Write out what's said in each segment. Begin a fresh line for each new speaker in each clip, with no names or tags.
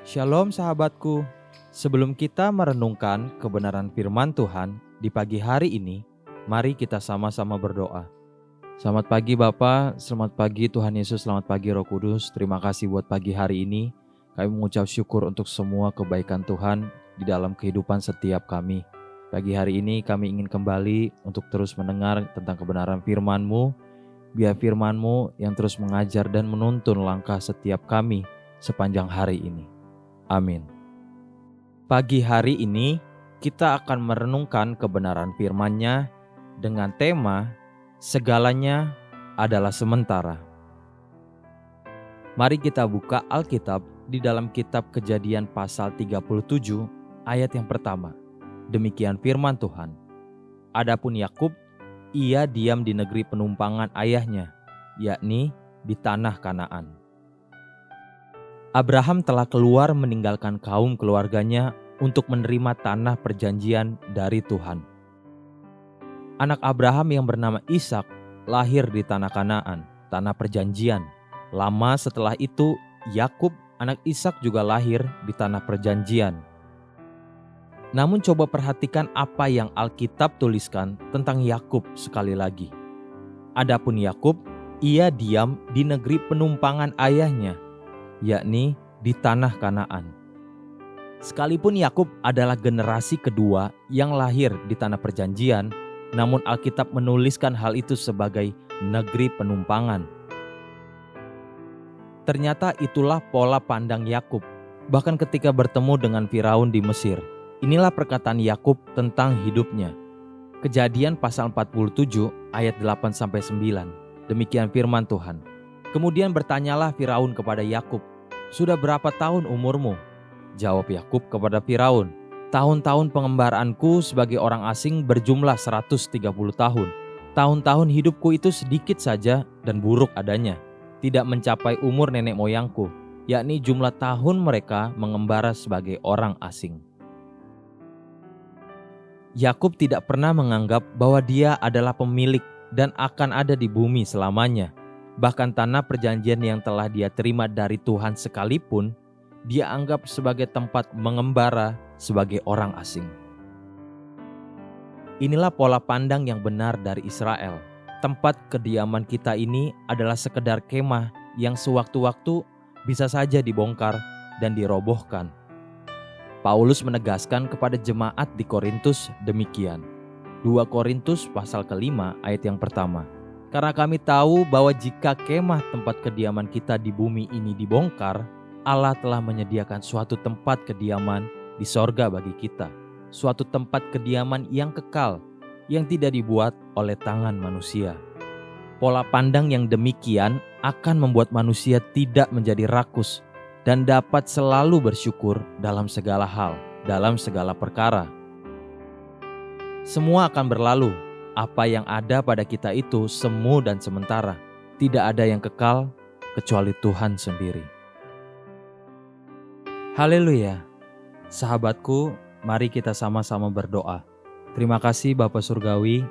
Shalom sahabatku, sebelum kita merenungkan kebenaran firman Tuhan di pagi hari ini, mari kita sama-sama berdoa. Selamat pagi Bapa, selamat pagi Tuhan Yesus, selamat pagi Roh Kudus. Terima kasih buat pagi hari ini. Kami mengucap syukur untuk semua kebaikan Tuhan di dalam kehidupan setiap kami. Pagi hari ini kami ingin kembali untuk terus mendengar tentang kebenaran firman-Mu. Biar firman-Mu yang terus mengajar dan menuntun langkah setiap kami sepanjang hari ini. Amin. Pagi hari ini kita akan merenungkan kebenaran firman-Nya dengan tema segalanya adalah sementara. Mari kita buka Alkitab di dalam kitab Kejadian pasal 37 ayat yang pertama. Demikian firman Tuhan. Adapun Yakub, ia diam di negeri penumpangan ayahnya, yakni di tanah Kanaan. Abraham telah keluar meninggalkan kaum keluarganya untuk menerima tanah perjanjian dari Tuhan. Anak Abraham yang bernama Ishak lahir di tanah Kanaan, tanah perjanjian. Lama setelah itu, Yakub, anak Ishak juga lahir di tanah perjanjian. Namun coba perhatikan apa yang Alkitab tuliskan tentang Yakub sekali lagi. Adapun Yakub, ia diam di negeri penumpangan ayahnya, yakni di tanah Kanaan. Sekalipun Yakub adalah generasi kedua yang lahir di tanah perjanjian, namun Alkitab menuliskan hal itu sebagai negeri penumpangan. Ternyata itulah pola pandang Yakub, bahkan ketika bertemu dengan Firaun di Mesir. Inilah perkataan Yakub tentang hidupnya. Kejadian pasal 47 ayat 8-9. Demikian firman Tuhan. Kemudian bertanyalah Firaun kepada Yakub, "Sudah berapa tahun umurmu?" Jawab Yakub kepada Firaun, "Tahun-tahun pengembaraanku sebagai orang asing berjumlah 130 tahun. Tahun-tahun hidupku itu sedikit saja dan buruk adanya, tidak mencapai umur nenek moyangku, yakni jumlah tahun mereka mengembara sebagai orang asing." Yakub tidak pernah menganggap bahwa dia adalah pemilik dan akan ada di bumi selamanya. Bahkan tanah perjanjian yang telah dia terima dari Tuhan sekalipun, dia anggap sebagai tempat mengembara sebagai orang asing. Inilah pola pandang yang benar dari Israel. Tempat kediaman kita ini adalah sekedar kemah yang sewaktu-waktu bisa saja dibongkar dan dirobohkan. Paulus menegaskan kepada jemaat di Korintus demikian. 2 Korintus pasal ke-5 ayat yang pertama. Karena kami tahu bahwa jika kemah tempat kediaman kita di bumi ini dibongkar, Allah telah menyediakan suatu tempat kediaman di sorga bagi kita. Suatu tempat kediaman yang kekal, yang tidak dibuat oleh tangan manusia. Pola pandang yang demikian akan membuat manusia tidak menjadi rakus dan dapat selalu bersyukur dalam segala hal, dalam segala perkara. Semua akan berlalu. Apa yang ada pada kita itu semu dan sementara. Tidak ada yang kekal kecuali Tuhan sendiri. Haleluya. Sahabatku, mari kita sama-sama berdoa. Terima kasih Bapa Surgawi,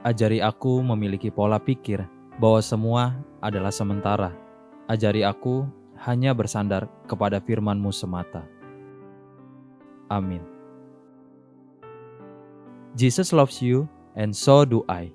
ajari aku memiliki pola pikir bahwa semua adalah sementara. Ajari aku hanya bersandar kepada firman-Mu semata. Amin. Jesus loves you and so do I.